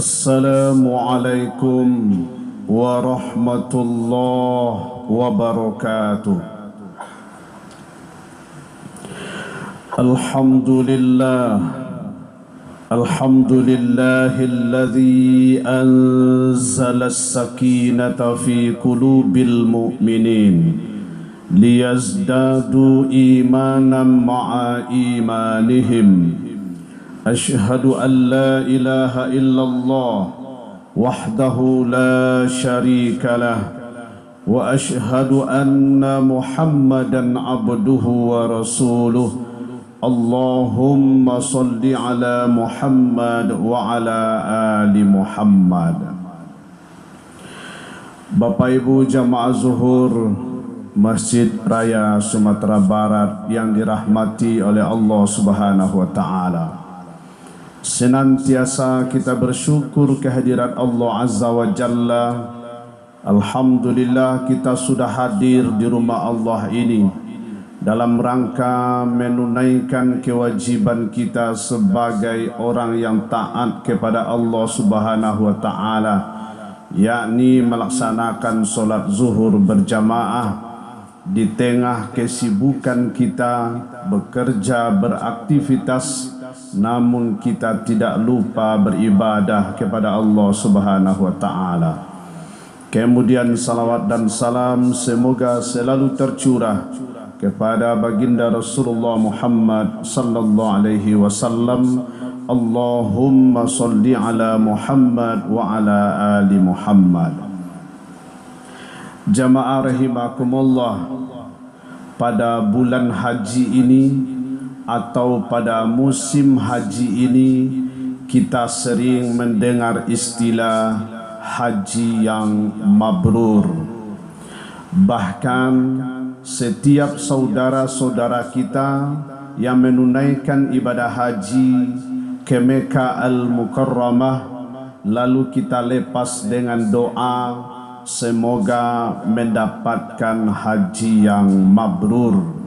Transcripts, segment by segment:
Assalamualaikum warahmatullahi wabarakatuh. Alhamdulillahilladzi anzala as-sakinata fi qulubil mu'minin liyazdadu imanan ma'a imanihim. Ashhadu an la ilaha illallah wahdahu la syarika lah wa ashhadu anna Muhammadan abduhu wa rasuluh. Allahumma salli ala Muhammad wa ala ali Muhammad. Bapak Ibu jamaah zuhur Masjid Raya Sumatera Barat yang dirahmati oleh Allah Subhanahu wa taala. Senantiasa kita bersyukur kehadirat Allah Azza wa Jalla. Alhamdulillah kita sudah hadir di rumah Allah ini dalam rangka menunaikan kewajiban kita sebagai orang yang taat kepada Allah Subhanahu wa taala, yakni melaksanakan solat zuhur berjamaah di tengah kesibukan kita bekerja beraktivitas. Namun kita tidak lupa beribadah kepada Allah Subhanahu wa taala. Kemudian salawat dan salam semoga selalu tercurah kepada baginda Rasulullah Muhammad sallallahu alaihi wasallam. Allahumma salli ala Muhammad wa ala ali Muhammad. Jamaah rahimakumullah, pada bulan haji ini atau pada musim haji ini kita sering mendengar istilah haji yang mabrur. Bahkan setiap saudara-saudara kita yang menunaikan ibadah haji ke Mekah Al-Mukarramah, lalu kita lepas dengan doa semoga mendapatkan haji yang mabrur.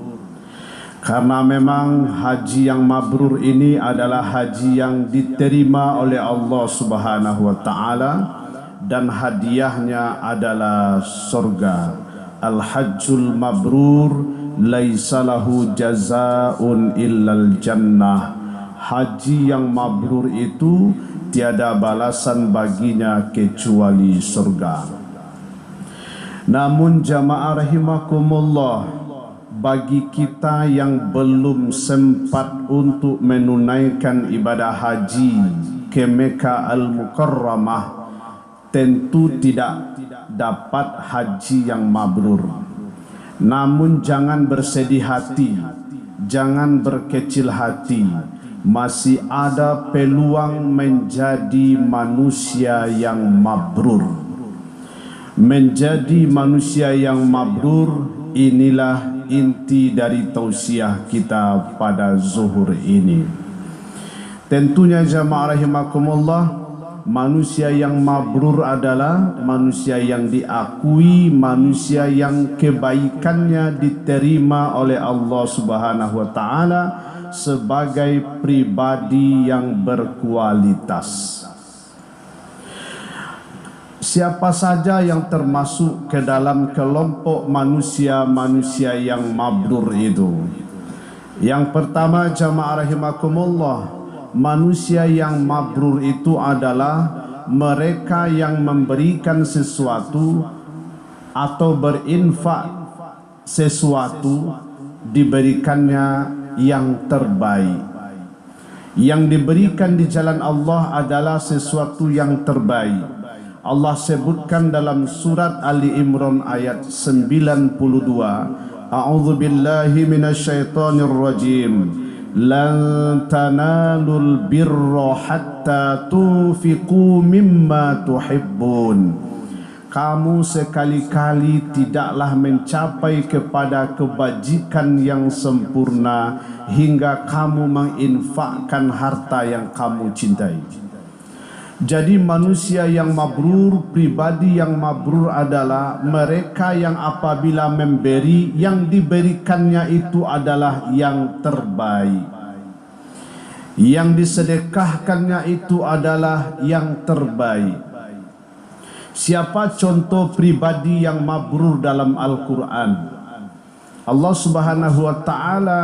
Karena memang haji yang mabrur ini adalah haji yang diterima oleh Allah Subhanahu wa taala dan hadiahnya adalah surga. Al-hajjul mabrur laisa lahu jazaa'un illal jannah. Haji yang mabrur itu tiada balasan baginya kecuali surga. Namun jamaah rahimakumullah, bagi kita yang belum sempat untuk menunaikan ibadah haji ke Mekah Al-Mukarramah, tentu tidak dapat haji yang mabrur. Namun jangan bersedih hati, jangan berkecil hati. Masih ada peluang menjadi manusia yang mabrur. Menjadi manusia yang mabrur, inilah inti dari tausiah kita pada zuhur ini. Tentunya jamaah rahimakumullah, manusia yang mabrur adalah manusia yang diakui, manusia yang kebaikannya diterima oleh Allah Subhanahu wa taala sebagai pribadi yang berkualitas. Siapa saja yang termasuk ke dalam kelompok manusia-manusia yang mabrur itu? Yang pertama jamaah rahimakumullah, manusia yang mabrur itu adalah mereka yang memberikan sesuatu atau berinfak sesuatu diberikannya yang terbaik. Yang diberikan di jalan Allah adalah sesuatu yang terbaik. Allah sebutkan dalam surat Ali Imran ayat 92, A'udzu billahi minasyaitonir rajim. Lan tanalul birra hatta tunfiqu mimma tuhibbun. Kamu sekali-kali tidaklah mencapai kepada kebajikan yang sempurna hingga kamu menginfakkan harta yang kamu cintai. Jadi manusia yang mabrur, pribadi yang mabrur adalah mereka yang apabila memberi, yang diberikannya itu adalah yang terbaik. yang disedekahkannya itu adalah yang terbaik. Siapa contoh pribadi yang mabrur dalam Al-Quran? Allah Subhanahu wa ta'ala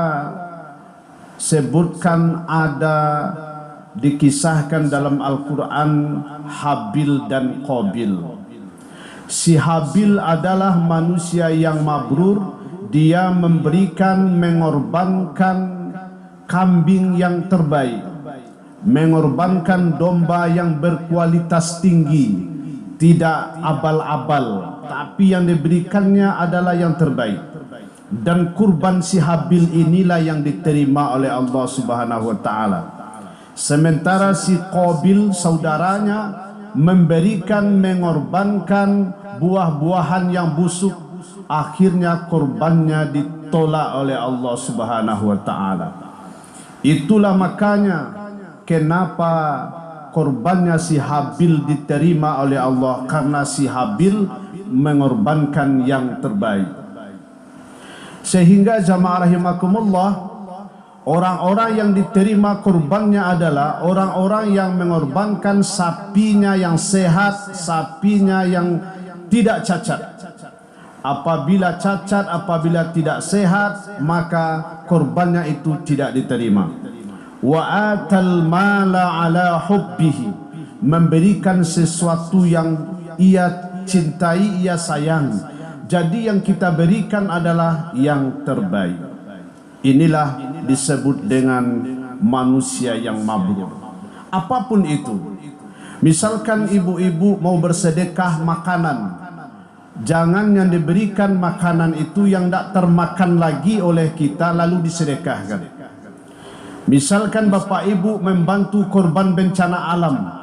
sebutkan, ada dikisahkan dalam Al-Quran Habil dan Qabil. Si Habil adalah manusia yang mabrur. Dia mengorbankan kambing yang terbaik, mengorbankan domba yang berkualitas tinggi, tidak abal-abal, tapi yang diberikannya adalah yang terbaik. Dan kurban si Habil inilah yang diterima oleh Allah Subhanahu wa ta'ala. Sementara si Qabil saudaranya mengorbankan buah-buahan yang busuk, akhirnya kurbannya ditolak oleh Allah Subhanahu wa ta'ala. Itulah makanya kenapa korbannya si Habil diterima oleh Allah, karena si Habil mengorbankan yang terbaik. Sehingga jamaah rahimakumullah, orang-orang yang diterima kurbannya adalah orang-orang yang mengorbankan sapinya yang sehat, sapinya yang tidak cacat. Apabila cacat, apabila tidak sehat, maka korbannya itu tidak diterima. Wa atal mala ala hubbihi, memberikan sesuatu yang ia cintai, ia sayang. Jadi yang kita berikan adalah yang terbaik. Inilah disebut dengan manusia yang mabrur. Apapun itu, misalkan ibu-ibu mau bersedekah makanan, jangan yang diberikan makanan itu yang tidak termakan lagi oleh kita lalu disedekahkan. Misalkan bapak ibu membantu korban bencana alam,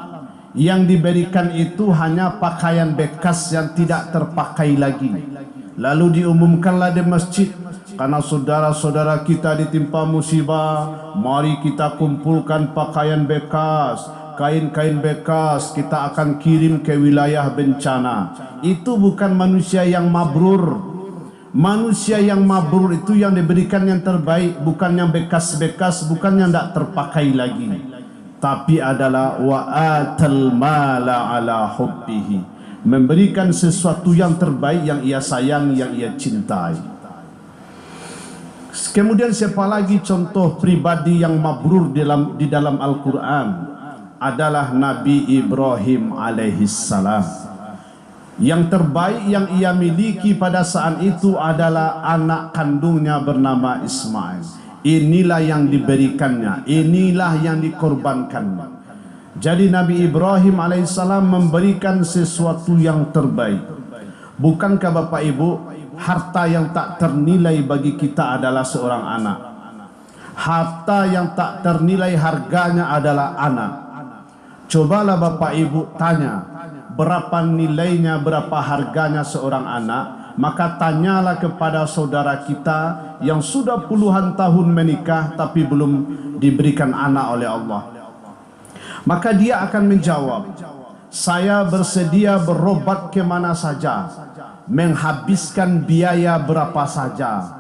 yang diberikan itu hanya pakaian bekas yang tidak terpakai lagi, lalu diumumkanlah di masjid, karena saudara-saudara kita ditimpa musibah, mari kita kumpulkan pakaian bekas, kain-kain bekas, kita akan kirim ke wilayah bencana. Itu bukan manusia yang mabrur. Manusia yang mabrur itu yang diberikan yang terbaik, bukan yang bekas-bekas, bukan yang tidak terpakai lagi, tapi adalah wa atal mala ala hubbihi, memberikan sesuatu yang terbaik yang ia sayang, yang ia cintai. Kemudian siapa lagi contoh pribadi yang mabrur di dalam Al-Quran? Adalah Nabi Ibrahim alaihissalam. Yang terbaik yang ia miliki pada saat itu adalah anak kandungnya bernama Ismail. Inilah yang diberikannya, inilah yang dikorbankannya. Jadi Nabi Ibrahim alaihissalam memberikan sesuatu yang terbaik. Bukankah Bapak Ibu, harta yang tak ternilai bagi kita adalah seorang anak. Harta yang tak ternilai harganya adalah anak. Cobalah Bapak Ibu tanya, berapa nilainya, berapa harganya seorang anak? Maka tanyalah kepada saudara kita yang sudah puluhan tahun menikah tapi belum diberikan anak oleh Allah. Maka dia akan menjawab, saya bersedia berobat ke mana saja, menghabiskan biaya berapa saja,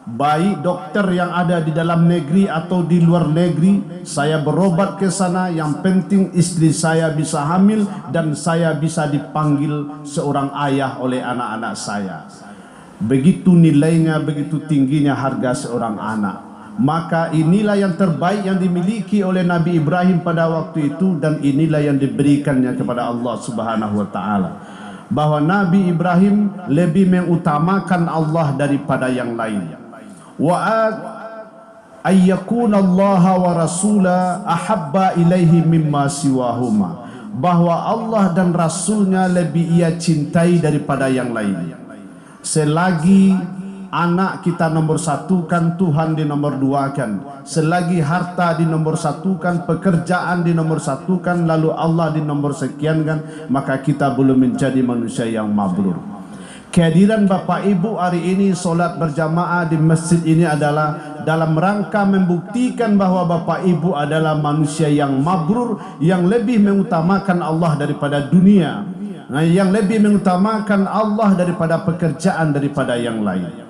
baik dokter yang ada di dalam negeri atau di luar negeri, saya berobat ke sana. Yang penting istri saya bisa hamil dan saya bisa dipanggil seorang ayah oleh anak-anak saya. Begitu nilainya, begitu tingginya harga seorang anak. Maka inilah yang terbaik yang dimiliki oleh Nabi Ibrahim pada waktu itu, dan inilah yang diberikannya kepada Allah Subhanahu wa ta'ala. Bahwa Nabi Ibrahim lebih mengutamakan Allah daripada yang lain. Wa ayyakuna Allah wa rasula ahabba ilaihi mimma siwahuma, bahwa Allah dan Rasulnya lebih ia cintai daripada yang lain. Selagi anak kita nomor satukan, Tuhan di nomor duakan. Selagi harta di nomor satukan, pekerjaan di nomor satukan, lalu Allah di nomor sekiankan, maka kita belum menjadi manusia yang mabrur. Kehadiran Bapak Ibu hari ini solat berjamaah di masjid ini adalah dalam rangka membuktikan bahwa Bapak Ibu adalah manusia yang mabrur, yang lebih mengutamakan Allah daripada dunia, yang lebih mengutamakan Allah daripada pekerjaan, daripada yang lain.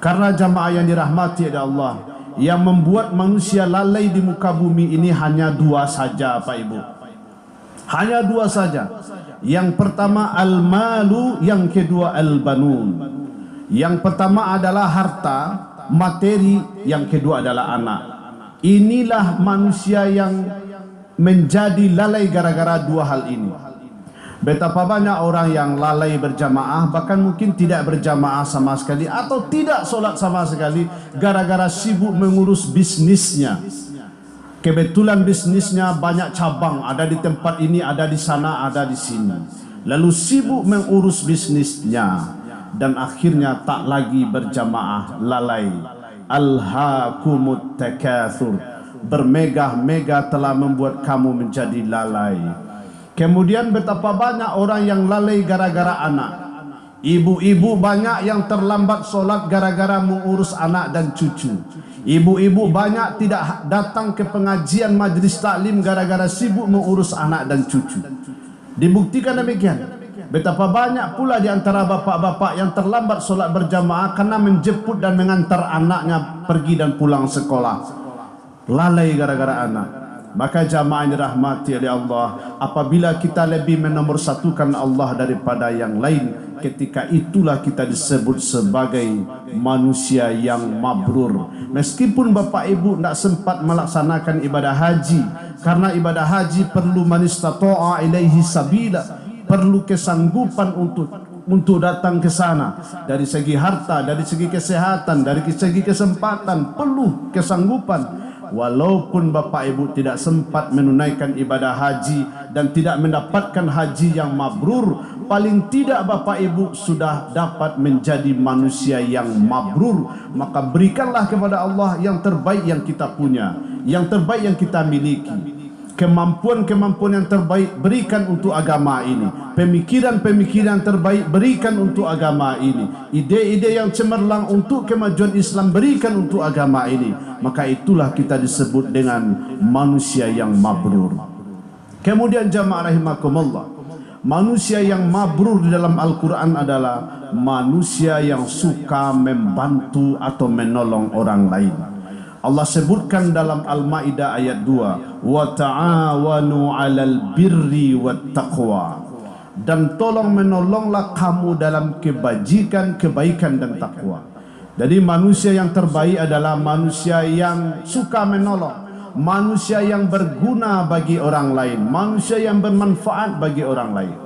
Karena jamaah yang dirahmati oleh Allah, yang membuat manusia lalai di muka bumi ini hanya dua saja Pak Ibu. Hanya dua saja. Yang pertama al-malu, yang kedua al-banun. Yang pertama adalah harta, materi, yang kedua adalah anak. Inilah manusia yang menjadi lalai gara-gara dua hal ini. Betapa banyak orang yang lalai berjamaah, bahkan mungkin tidak berjamaah sama sekali atau tidak solat sama sekali gara-gara sibuk mengurus bisnisnya. Kebetulan bisnisnya banyak cabang, ada di tempat ini, ada di sana, ada di sini. Lalu sibuk mengurus bisnisnya dan akhirnya tak lagi berjamaah, lalai. Alhaakumut takatsur, bermegah-megah telah membuat kamu menjadi lalai. Kemudian betapa banyak orang yang lalai gara-gara anak. Ibu-ibu banyak yang terlambat solat gara-gara mengurus anak dan cucu. Ibu-ibu banyak tidak datang ke pengajian majlis taklim gara-gara sibuk mengurus anak dan cucu. Dibuktikan demikian. Betapa banyak pula di antara bapak-bapak yang terlambat solat berjamaah karena menjemput dan mengantar anaknya pergi dan pulang sekolah. Lalai gara-gara anak. Maka jamaah yang dirahmati oleh Allah, apabila kita lebih menomorsatukan Allah daripada yang lain, ketika itulah kita disebut sebagai manusia yang mabrur. Meskipun bapak ibu tidak sempat melaksanakan ibadah haji, karena ibadah haji perlu man istata'a ilaihi sabila, perlu kesanggupan untuk datang ke sana. Dari segi harta, dari segi kesehatan, dari segi kesempatan, perlu kesanggupan. Walaupun bapak ibu tidak sempat menunaikan ibadah haji dan tidak mendapatkan haji yang mabrur, paling tidak bapak ibu sudah dapat menjadi manusia yang mabrur. Maka berikanlah kepada Allah yang terbaik yang kita punya, yang terbaik yang kita miliki. Kemampuan-kemampuan yang terbaik berikan untuk agama ini. Pemikiran-pemikiran terbaik berikan untuk agama ini. Ide-ide yang cemerlang untuk kemajuan Islam berikan untuk agama ini. Maka itulah kita disebut dengan manusia yang mabrur. Kemudian jamaah rahimakumullah, manusia yang mabrur di dalam Al-Quran adalah manusia yang suka membantu atau menolong orang lain. Allah sebutkan dalam Al-Maidah ayat 2, wa ta'awanu 'alal birri wat taqwa, dan tolong menolonglah kamu dalam kebajikan, kebaikan dan takwa. Jadi manusia yang terbaik adalah manusia yang suka menolong, manusia yang berguna bagi orang lain, manusia yang bermanfaat bagi orang lain.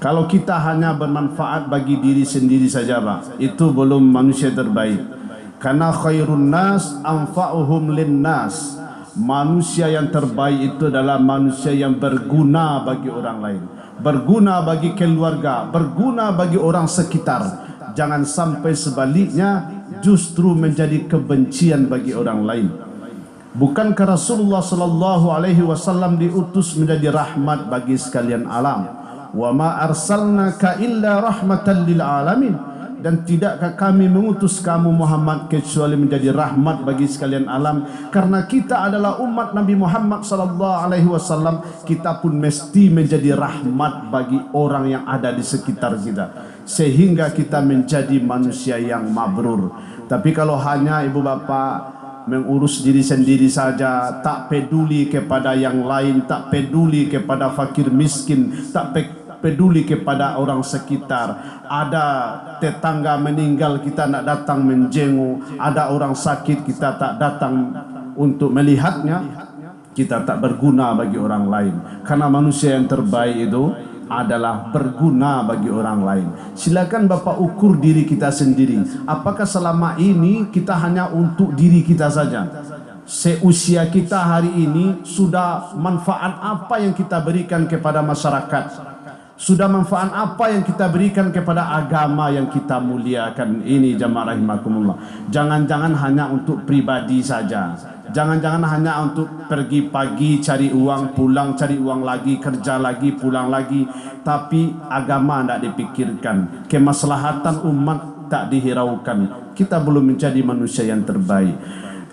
Kalau kita hanya bermanfaat bagi diri sendiri saja Pak, itu belum manusia terbaik. Karena khairun nas anfa'uhum linnas. Manusia yang terbaik itu adalah manusia yang berguna bagi orang lain, berguna bagi keluarga, berguna bagi orang sekitar. Jangan sampai sebaliknya justru menjadi kebencian bagi orang lain. Bukankah Rasulullah sallallahu alaihi wasallam diutus menjadi rahmat bagi sekalian alam? Wa ma arsalnaka illa rahmatan lil alamin. Dan tidakkah kami mengutus kamu Muhammad kecuali menjadi rahmat bagi sekalian alam? Karena kita adalah umat Nabi Muhammad sallallahu alaihi wasallam, kita pun mesti menjadi rahmat bagi orang yang ada di sekitar kita, sehingga kita menjadi manusia yang mabrur. Tapi kalau hanya ibu bapak mengurus diri sendiri saja, tak peduli kepada yang lain, tak peduli kepada fakir miskin, tak peduli kepada orang sekitar. Ada tetangga meninggal, kita nak datang menjenguk. Ada orang sakit, kita tak datang untuk melihatnya. Kita tak berguna bagi orang lain. Karena manusia yang terbaik itu adalah berguna bagi orang lain. Silakan Bapak ukur diri kita sendiri. Apakah selama ini kita hanya untuk diri kita saja? Seusia kita hari ini sudah manfaat apa yang kita berikan kepada masyarakat? Sudah manfaat apa yang kita berikan kepada agama yang kita muliakan ini jamaah rahimakumullah. Jangan-jangan hanya untuk pribadi saja. Jangan-jangan hanya untuk pergi pagi cari uang, pulang cari uang lagi, kerja lagi, pulang lagi. Tapi agama tidak dipikirkan, kemaslahatan umat tak dihiraukan. Kita belum menjadi manusia yang terbaik.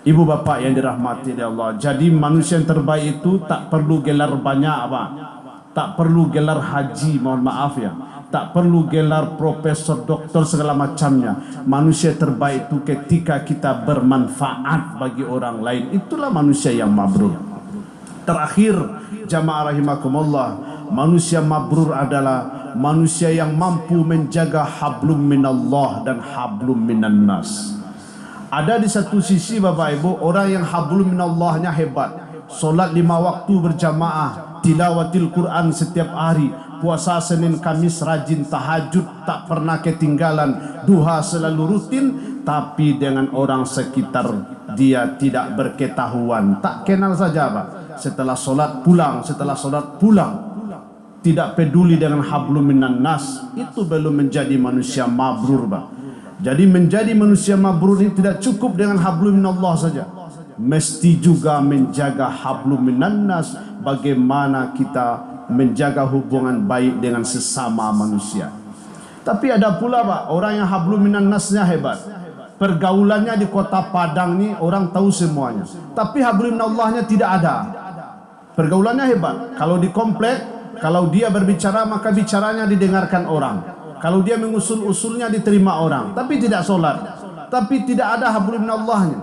Ibu bapak yang dirahmati oleh Allah, jadi manusia yang terbaik itu tak perlu gelar banyak Pak. Tak perlu gelar haji, mohon maaf ya. tak perlu gelar profesor, doktor segala macamnya. Manusia terbaik itu ketika kita bermanfaat bagi orang lain. Itulah manusia yang mabrur. Terakhir, jamaah rahimakumullah, manusia mabrur adalah manusia yang mampu menjaga hablum minallah dan hablum minan nas. Ada di satu sisi Bapak Ibu, orang yang hablum minallahnya hebat, solat 5 waktu berjamaah, tilawatil Quran setiap hari, puasa Senin Kamis rajin, tahajud tak pernah ketinggalan, duha selalu rutin, tapi dengan orang sekitar dia tidak berketahuan, tak kenal saja Pak. Setelah solat pulang, tidak peduli dengan hablum minan nas, itu belum menjadi manusia mabrur Pak. Jadi menjadi manusia mabrur ini tidak cukup dengan hablum minallah saja, mesti juga menjaga hablum minan nas. Bagaimana kita menjaga hubungan baik dengan sesama manusia. Tapi ada pula Pak, orang yang hablum minan nasnya hebat, pergaulannya di kota Padang ni orang tahu semuanya, tapi hablum minallahnya tidak ada. Pergaulannya hebat, kalau di komplek, kalau dia berbicara maka bicaranya didengarkan orang, kalau dia mengusul-usulnya diterima orang, tapi tidak solat, tapi tidak ada hablum minallahnya,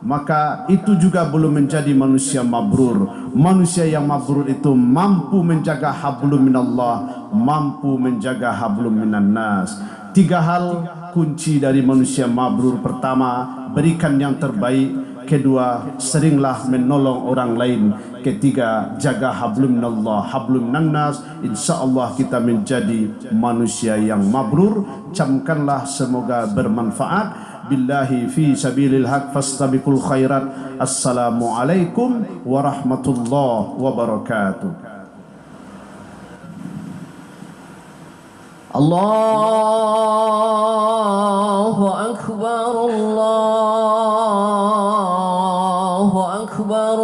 maka itu juga belum menjadi manusia mabrur. Manusia yang mabrur itu mampu menjaga hablum minallah, mampu menjaga hablum minan nas. 3 hal kunci dari manusia mabrur. Pertama, berikan yang terbaik. Kedua, seringlah menolong orang lain. Ketiga, jaga hablum minallah, hablum minan nas. InsyaAllah kita menjadi manusia yang mabrur. Camkanlah, semoga bermanfaat. Billahi fi sabilil haq fastabiqul khairat. Assalamualaikum warahmatullahi wabarakatuh. Allahu akbar, Allahu akbar,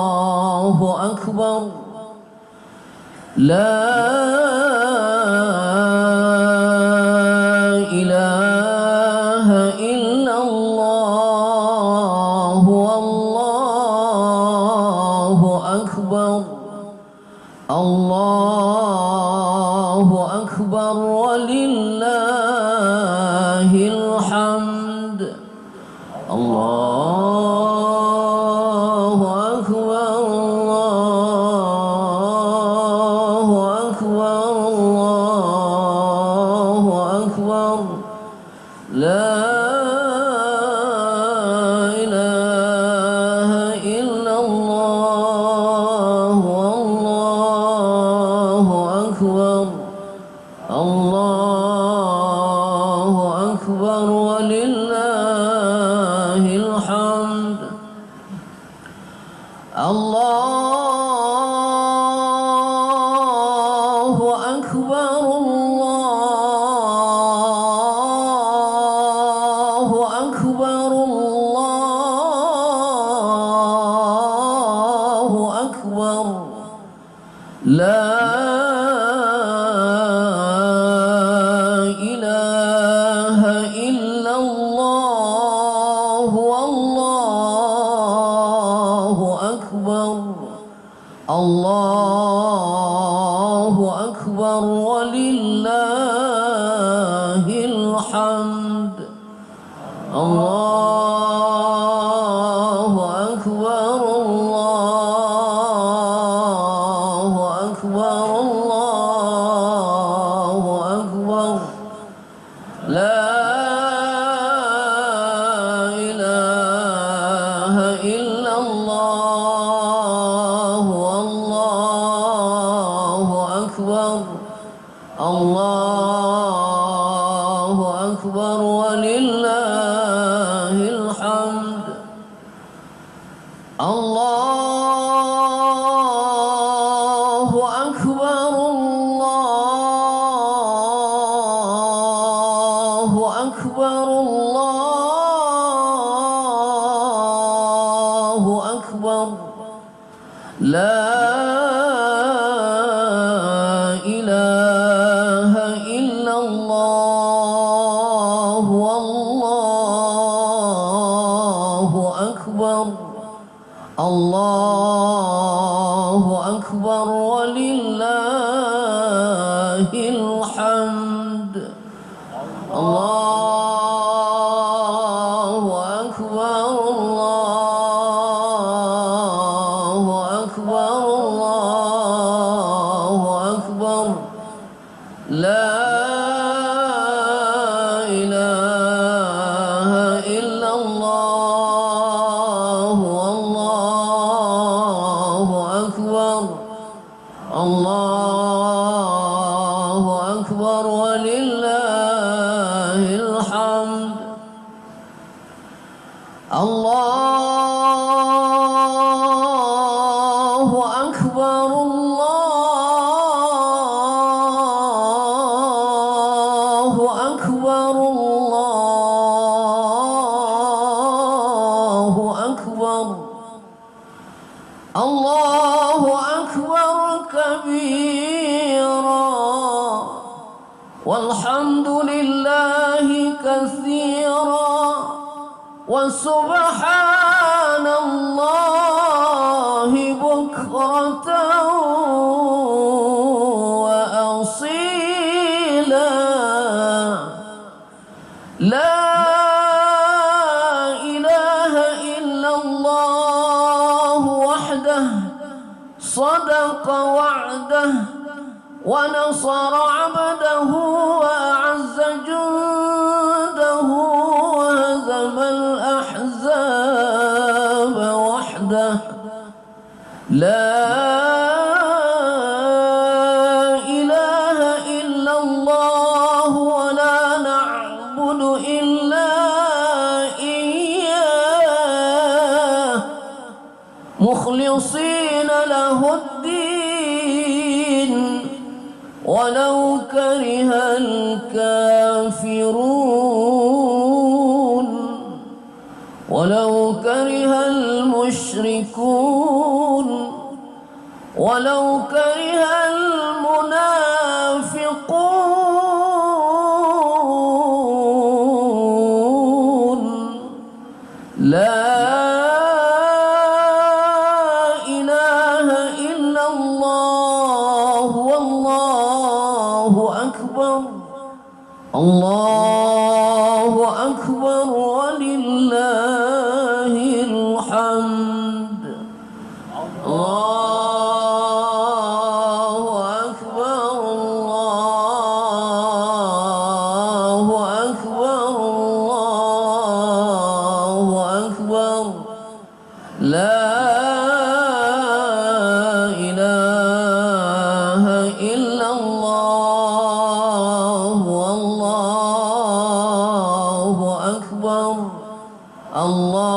Allahu akbar. La Allahu akbar walillahil hamd. Allahu akbar, Allahu akbar, Allahu akbar. La Allahu akbar walillahil hamd. Allahu akbar, Allahu akbar, Allahu akbar. La ilaha illallah. Allahu akbar walillahil hamd. Allahu akbar, Allahu akbar, Allahu akbar. La Allahu akbar walillah أكبر الله أكبر الله أكبر كبيرا والحمد لله كثيرا وسبحان الله بكرة وأصيلا لا إله إلا الله وحده صدق وعده ونصر عبده وأعز جنده وهزم الأحزاب وحده لا إله إلا الله ولا نعبد إلا إياه مخلصين له الدين ولو كره الكافرون ولو كره المشركون ولو كره المنافقون لا إله إلا الله والله أكبر الله أكبر ولله الحمد الله أكبر الله أكبر الله أكبر لا إله إلا الله والله أكبر الله